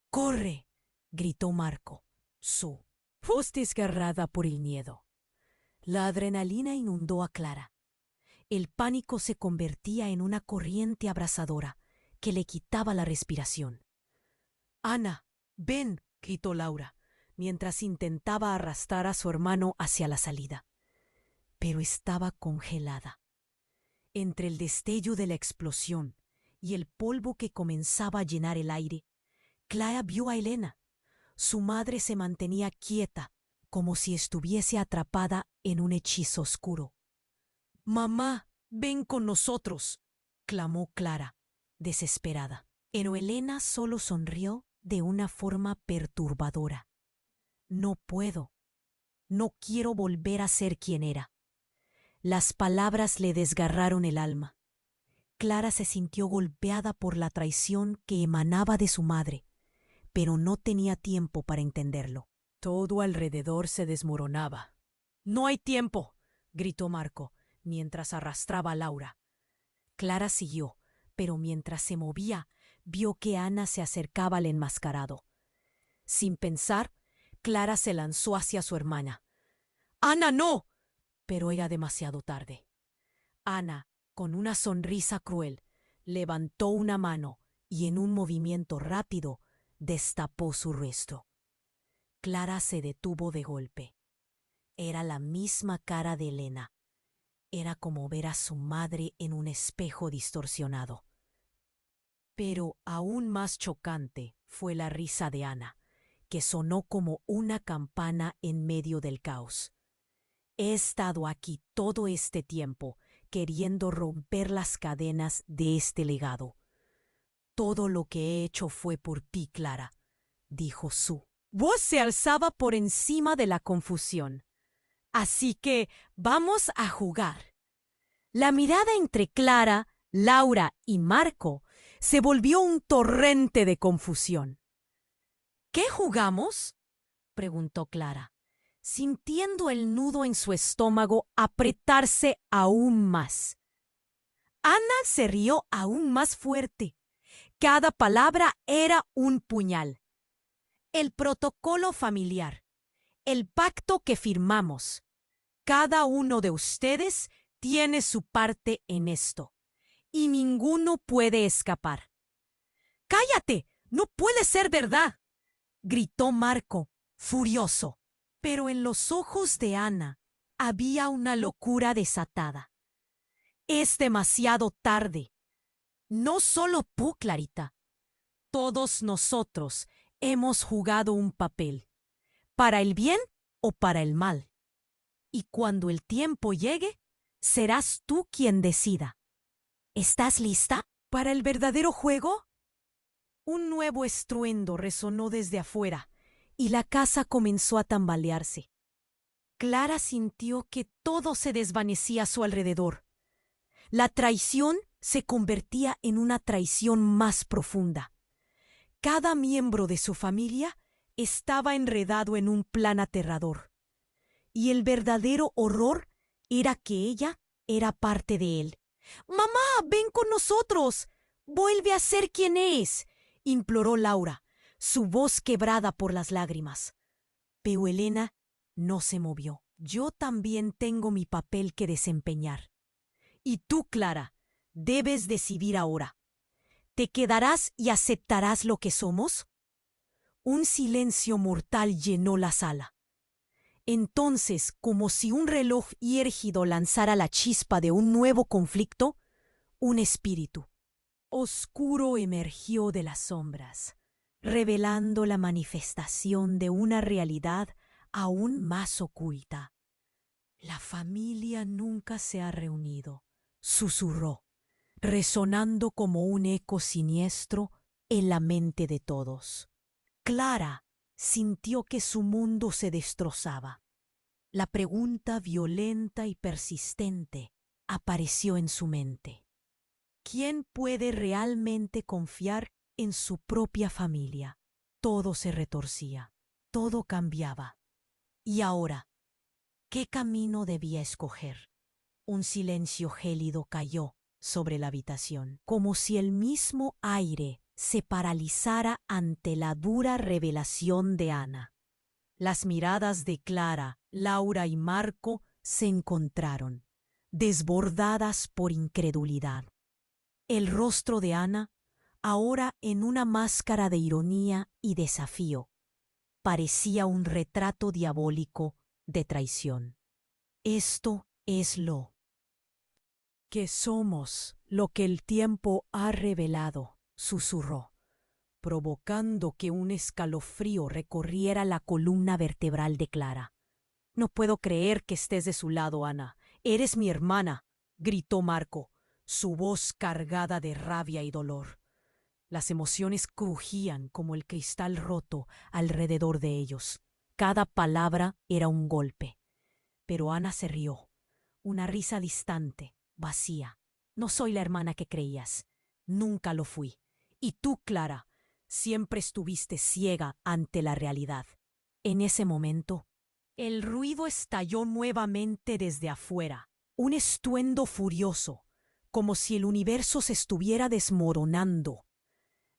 ¡Corre!, gritó Marco. Su voz desgarrada por el miedo. La adrenalina inundó a Clara. El pánico se convertía en una corriente abrasadora que le quitaba la respiración. «Ana, ven», gritó Laura, mientras intentaba arrastrar a su hermano hacia la salida. Pero estaba congelada. Entre el destello de la explosión y el polvo que comenzaba a llenar el aire, Clara vio a Elena. Su madre se mantenía quieta, como si estuviese atrapada en un hechizo oscuro. «Mamá, ven con nosotros», clamó Clara, desesperada. Pero Elena solo sonrió de una forma perturbadora. «No puedo. No quiero volver a ser quien era». Las palabras le desgarraron el alma. Clara se sintió golpeada por la traición que emanaba de su madre, pero no tenía tiempo para entenderlo. Todo alrededor se desmoronaba. «No hay tiempo», gritó Marco, mientras arrastraba a Laura. Clara siguió, pero mientras se movía, vio que Ana se acercaba al enmascarado. Sin pensar, Clara se lanzó hacia su hermana. «¡Ana, no!», pero era demasiado tarde. Ana, con una sonrisa cruel, levantó una mano y en un movimiento rápido destapó su rostro. Clara se detuvo de golpe. Era la misma cara de Elena. Era como ver a su madre en un espejo distorsionado. Pero aún más chocante fue la risa de Ana, que sonó como una campana en medio del caos. «He estado aquí todo este tiempo queriendo romper las cadenas de este legado. Todo lo que he hecho fue por ti, Clara», dijo Su voz se alzaba por encima de la confusión. «Así que vamos a jugar». La mirada entre Clara, Laura y Marco se volvió un torrente de confusión. «¿Qué jugamos?», preguntó Clara, sintiendo el nudo en su estómago apretarse aún más. Ana se rió aún más fuerte. Cada palabra era un puñal. «El protocolo familiar, el pacto que firmamos. Cada uno de ustedes tiene su parte en esto, y ninguno puede escapar». «¡Cállate! ¡No puede ser verdad!», gritó Marco, furioso. Pero en los ojos de Ana había una locura desatada. «Es demasiado tarde. No solo tú, Clarita. Todos nosotros hemos jugado un papel, para el bien o para el mal. Y cuando el tiempo llegue, serás tú quien decida. ¿Estás lista para el verdadero juego?». Un nuevo estruendo resonó desde afuera y la casa comenzó a tambalearse. Clara sintió que todo se desvanecía a su alrededor. La traición se convertía en una traición más profunda. Cada miembro de su familia estaba enredado en un plan aterrador. Y el verdadero horror era que ella era parte de él. «¡Mamá, ven con nosotros! ¡Vuelve a ser quien es!», imploró Laura, su voz quebrada por las lágrimas. Pero Elena no se movió. «Yo también tengo mi papel que desempeñar. Y tú, Clara, debes decidir ahora. ¿Te quedarás y aceptarás lo que somos?». Un silencio mortal llenó la sala. Entonces, como si un reloj hiérgido lanzara la chispa de un nuevo conflicto, un espíritu oscuro emergió de las sombras, revelando la manifestación de una realidad aún más oculta. «La familia nunca se ha reunido», susurró, resonando como un eco siniestro en la mente de todos. Clara sintió que su mundo se destrozaba. La pregunta violenta y persistente apareció en su mente. ¿Quién puede realmente confiar en su propia familia? Todo se retorcía, todo cambiaba. Y ahora, ¿Qué camino debía escoger? Un silencio gélido cayó sobre la habitación, como si el mismo aire se paralizara ante la dura revelación de Ana. Las miradas de Clara, Laura y Marco se encontraron, desbordadas por incredulidad. El rostro de Ana, ahora en una máscara de ironía y desafío, parecía un retrato diabólico de traición. Esto es lo que somos, lo que el tiempo ha revelado, susurró, provocando que un escalofrío recorriera la columna vertebral de Clara. No puedo creer que estés de su lado, Ana. Eres mi hermana, gritó Marco, su voz cargada de rabia y dolor. Las emociones crujían como el cristal roto alrededor de ellos. Cada palabra era un golpe. Pero Ana se rió, una risa distante, vacía. No soy la hermana que creías. Nunca lo fui. Y tú, Clara, siempre estuviste ciega ante la realidad. En ese momento, el ruido estalló nuevamente desde afuera, un estruendo furioso, como si el universo se estuviera desmoronando.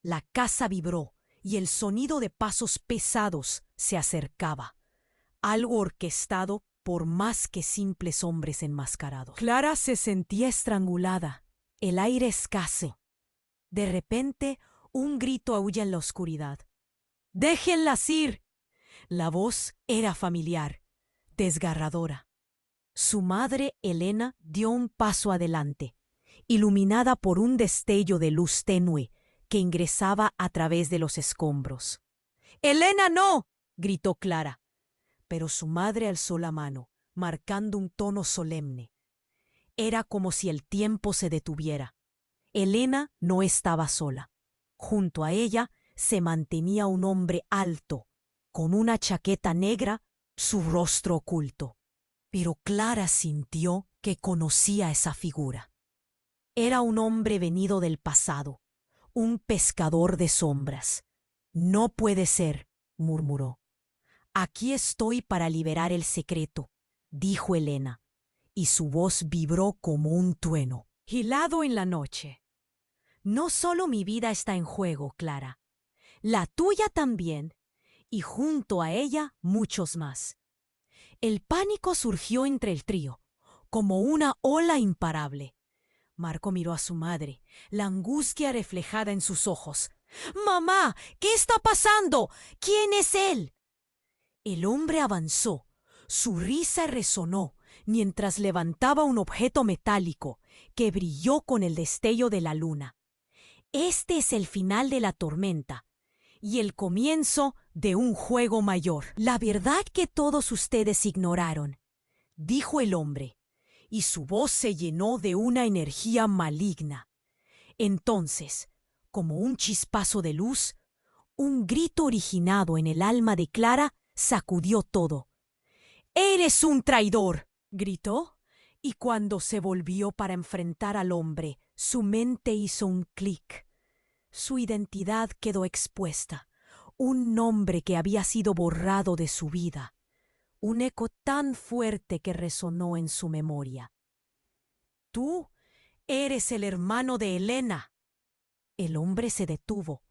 La casa vibró y el sonido de pasos pesados se acercaba, algo orquestado por más que simples hombres enmascarados. Clara se sentía estrangulada, el aire escaso. De repente, un grito aúlla en la oscuridad. ¡Déjenlas ir! La voz era familiar, desgarradora. Su madre, Elena, dio un paso adelante, iluminada por un destello de luz tenue que ingresaba a través de los escombros. ¡Elena, no! Gritó Clara, pero su madre alzó la mano, marcando un tono solemne. Era como si el tiempo se detuviera. Elena no estaba sola. Junto a ella se mantenía un hombre alto, con una chaqueta negra, su rostro oculto. Pero Clara sintió que conocía esa figura. Era un hombre venido del pasado, un pescador de sombras. No puede ser, murmuró. Aquí estoy para liberar el secreto, dijo Elena, y su voz vibró como un trueno. Hilado en la noche. No solo mi vida está en juego, Clara, la tuya también, y junto a ella muchos más. El pánico surgió entre el trío, como una ola imparable. Marco miró a su madre, la angustia reflejada en sus ojos. ¡Mamá! ¿Qué está pasando? ¿Quién es él? El hombre avanzó. Su risa resonó mientras levantaba un objeto metálico que brilló con el destello de la luna. Este es el final de la tormenta y el comienzo de un juego mayor. La verdad que todos ustedes ignoraron, dijo el hombre, y su voz se llenó de una energía maligna. Entonces, como un chispazo de luz, un grito originado en el alma de Clara sacudió todo. ¡Eres un traidor!, gritó, y cuando se volvió para enfrentar al hombre, su mente hizo un clic. Su identidad quedó expuesta, un nombre que había sido borrado de su vida, un eco tan fuerte que resonó en su memoria. Tú eres el hermano de Elena. El hombre se detuvo,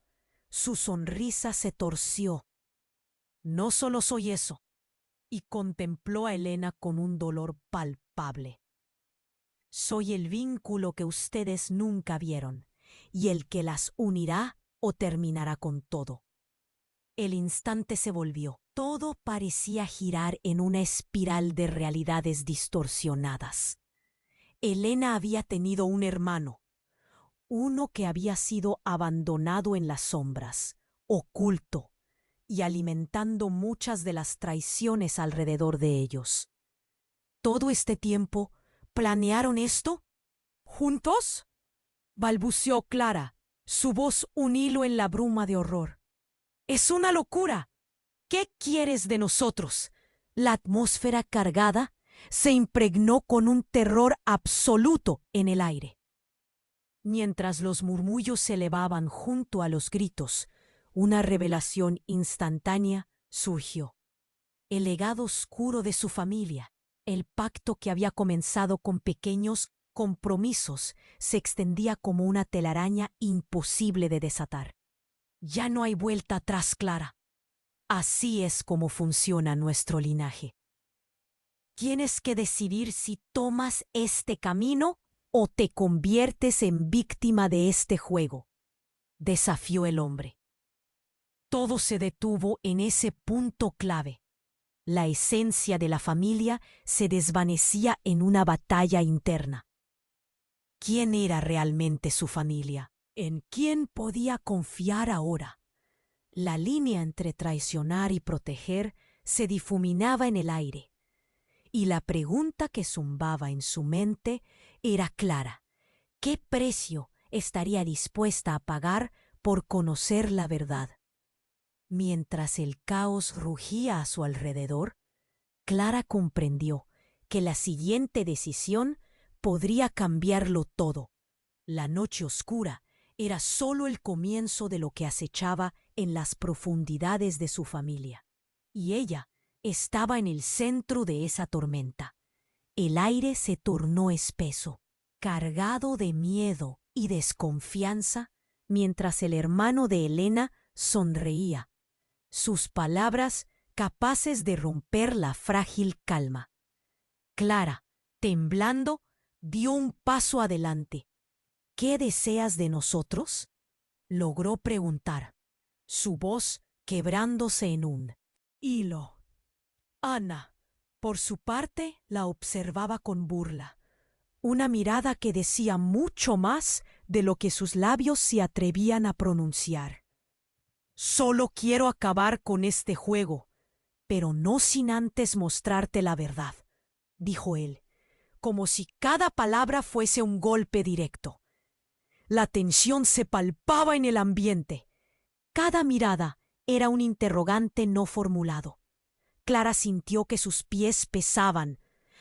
su sonrisa se torció. No solo soy eso, y contempló a Elena con un dolor palpable. Soy el vínculo que ustedes nunca vieron, y el que las unirá o terminará con todo. El instante se volvió. Todo parecía girar en una espiral de realidades distorsionadas. Elena había tenido un hermano, uno que había sido abandonado en las sombras, oculto, y alimentando muchas de las traiciones alrededor de ellos. ¿Todo este tiempo planearon esto? ¿Juntos?, balbuceó Clara, su voz un hilo en la bruma de horror. ¡Es una locura! ¿Qué quieres de nosotros? La atmósfera cargada se impregnó con un terror absoluto en el aire. Mientras los murmullos se elevaban junto a los gritos, una revelación instantánea surgió. El legado oscuro de su familia, El pacto que había comenzado con pequeños compromisos se extendía como una telaraña imposible de desatar. Ya no hay vuelta atrás, Clara. Así es como funciona nuestro linaje. Tienes que decidir si tomas este camino o te conviertes en víctima de este juego, desafió el hombre. Todo se detuvo en ese punto clave. La esencia de la familia se desvanecía en una batalla interna. ¿Quién era realmente su familia? ¿En quién podía confiar ahora? La línea entre traicionar y proteger se difuminaba en el aire, y la pregunta que zumbaba en su mente era clara: ¿qué precio estaría dispuesta a pagar por conocer la verdad? Mientras el caos rugía a su alrededor, Clara comprendió que la siguiente decisión podría cambiarlo todo. La noche oscura era solo el comienzo de lo que acechaba en las profundidades de su familia. Y ella estaba en el centro de esa tormenta. El aire se tornó espeso, cargado de miedo y desconfianza, mientras el hermano de Elena sonreía, sus palabras capaces de romper la frágil calma. Clara, temblando, dio un paso adelante. ¿Qué deseas de nosotros?, logró preguntar, su voz quebrándose en un hilo. Ana, por su parte, la observaba con burla, una mirada que decía mucho más de lo que sus labios se atrevían a pronunciar. Solo quiero acabar con este juego, pero no sin antes mostrarte la verdad, dijo él, como si cada palabra fuese un golpe directo. La tensión se palpaba en el ambiente. Cada mirada era un interrogante no formulado. Clara sintió que sus pies pesaban,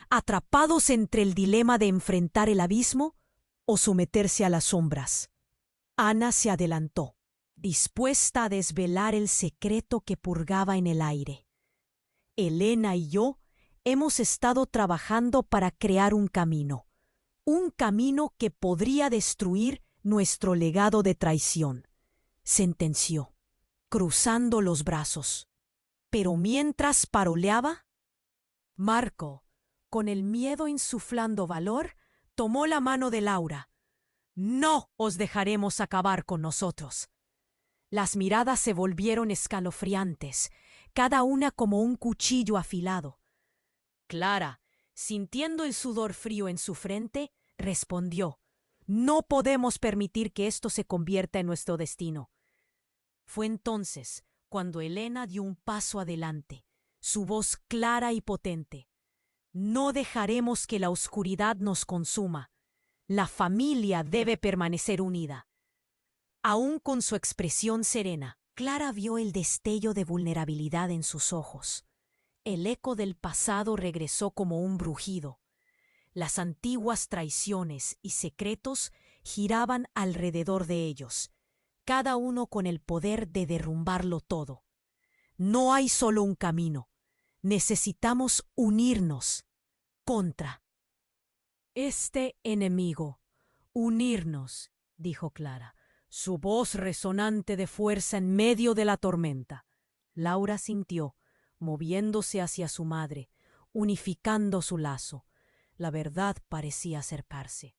atrapados entre el dilema de enfrentar el abismo o someterse a las sombras. Ana se adelantó, dispuesta a desvelar el secreto que purgaba en el aire. Elena y yo hemos estado trabajando para crear un camino que podría destruir nuestro legado de traición, sentenció, cruzando los brazos. Pero mientras paroleaba, Marco, con el miedo insuflando valor, tomó la mano de Laura. No os dejaremos acabar con nosotros. Las miradas se volvieron escalofriantes, cada una como un cuchillo afilado. Clara, sintiendo el sudor frío en su frente, respondió: no podemos permitir que esto se convierta en nuestro destino. Fue entonces cuando Elena dio un paso adelante, su voz clara y potente. No dejaremos que la oscuridad nos consuma. La familia debe permanecer unida. Aún con su expresión serena, Clara vio el destello de vulnerabilidad en sus ojos. El eco del pasado regresó como un brujido. Las antiguas traiciones y secretos giraban alrededor de ellos, cada uno con el poder de derrumbarlo todo. No hay solo un camino. Necesitamos unirnos contra este enemigo. Unirnos, dijo Clara, su voz resonante de fuerza en medio de la tormenta. Laura sintió, moviéndose hacia su madre, unificando su lazo. La verdad parecía acercarse.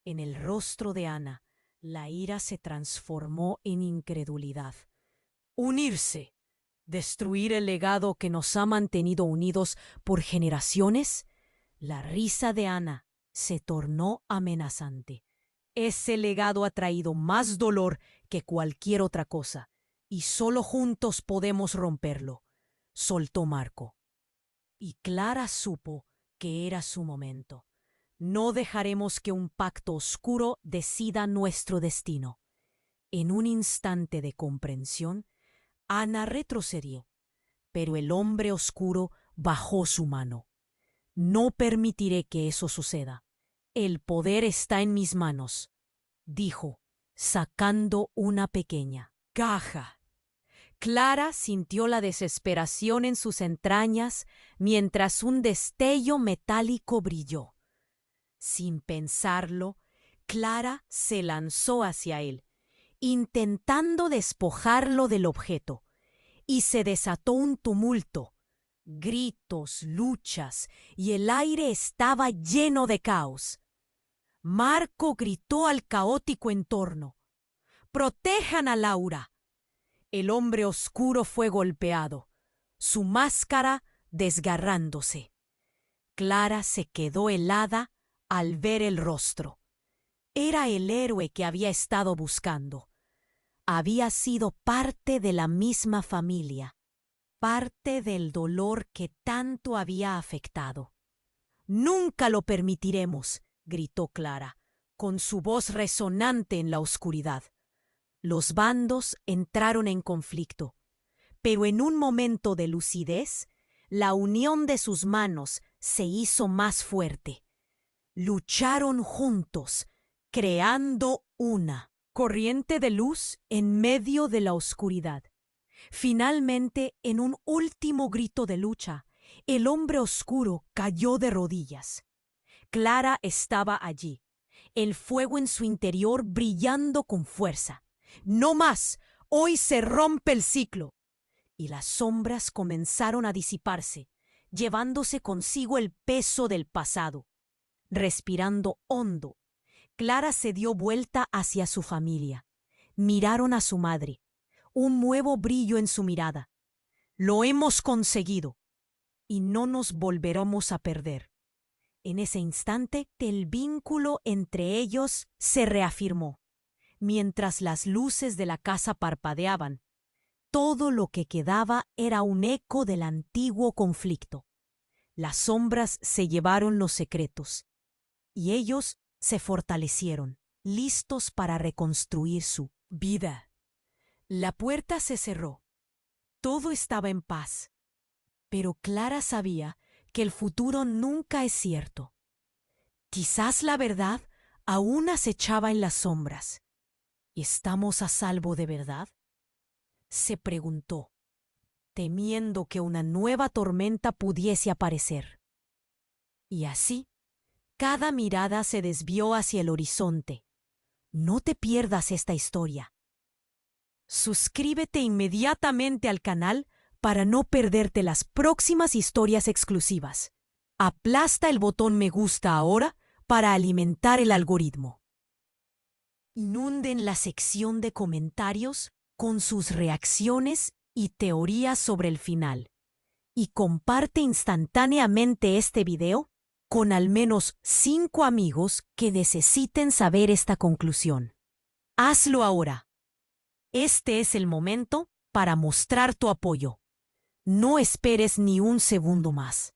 En el rostro de Ana, la ira se transformó en incredulidad. ¿Unirse? ¿Destruir el legado que nos ha mantenido unidos por generaciones? La risa de Ana se tornó amenazante. Ese legado ha traído más dolor que cualquier otra cosa, y solo juntos podemos romperlo, soltó Marco. Y Clara supo que era su momento. No dejaremos que un pacto oscuro decida nuestro destino. En un instante de comprensión, Ana retrocedió, pero el hombre oscuro bajó su mano. No permitiré que eso suceda. El poder está en mis manos, dijo, sacando una pequeña caja. Clara sintió la desesperación en sus entrañas mientras un destello metálico brilló. Sin pensarlo, Clara se lanzó hacia él, intentando despojarlo del objeto, y se desató un tumulto. Gritos, luchas, y el aire estaba lleno de caos. Marco gritó al caótico entorno: «¡Protejan a Laura!». El hombre oscuro fue golpeado, su máscara desgarrándose. Clara se quedó helada al ver el rostro. Era el héroe que había estado buscando. Había sido parte de la misma familia, parte del dolor que tanto había afectado. «Nunca lo permitiremos», gritó Clara, con su voz resonante en la oscuridad. Los bandos entraron en conflicto, pero en un momento de lucidez, la unión de sus manos se hizo más fuerte. Lucharon juntos, creando una corriente de luz en medio de la oscuridad. Finalmente, en un último grito de lucha, el hombre oscuro cayó de rodillas. Clara estaba allí, el fuego en su interior brillando con fuerza. «¡No más! Hoy se rompe el ciclo». Y las sombras comenzaron a disiparse, llevándose consigo el peso del pasado. Respirando hondo, Clara se dio vuelta hacia su familia. Miraron a su madre, un nuevo brillo en su mirada. «Lo hemos conseguido y no nos volveremos a perder». En ese instante, el vínculo entre ellos se reafirmó. Mientras las luces de la casa parpadeaban, todo lo que quedaba era un eco del antiguo conflicto. Las sombras se llevaron los secretos, y ellos se fortalecieron, listos para reconstruir su vida. La puerta se cerró. Todo estaba en paz. Pero Clara sabía que el futuro nunca es cierto. Quizás la verdad aún acechaba en las sombras. ¿Estamos a salvo de verdad?, se preguntó, temiendo que una nueva tormenta pudiese aparecer. Y así, cada mirada se desvió hacia el horizonte. No te pierdas esta historia. Suscríbete inmediatamente al canal para no perderte las próximas historias exclusivas. Aplasta el botón me gusta ahora para alimentar el algoritmo. Inunden la sección de comentarios con sus reacciones y teorías sobre el final. Y comparte instantáneamente este video con al menos 5 amigos que necesiten saber esta conclusión. Hazlo ahora. Este es el momento para mostrar tu apoyo. No esperes ni un segundo más.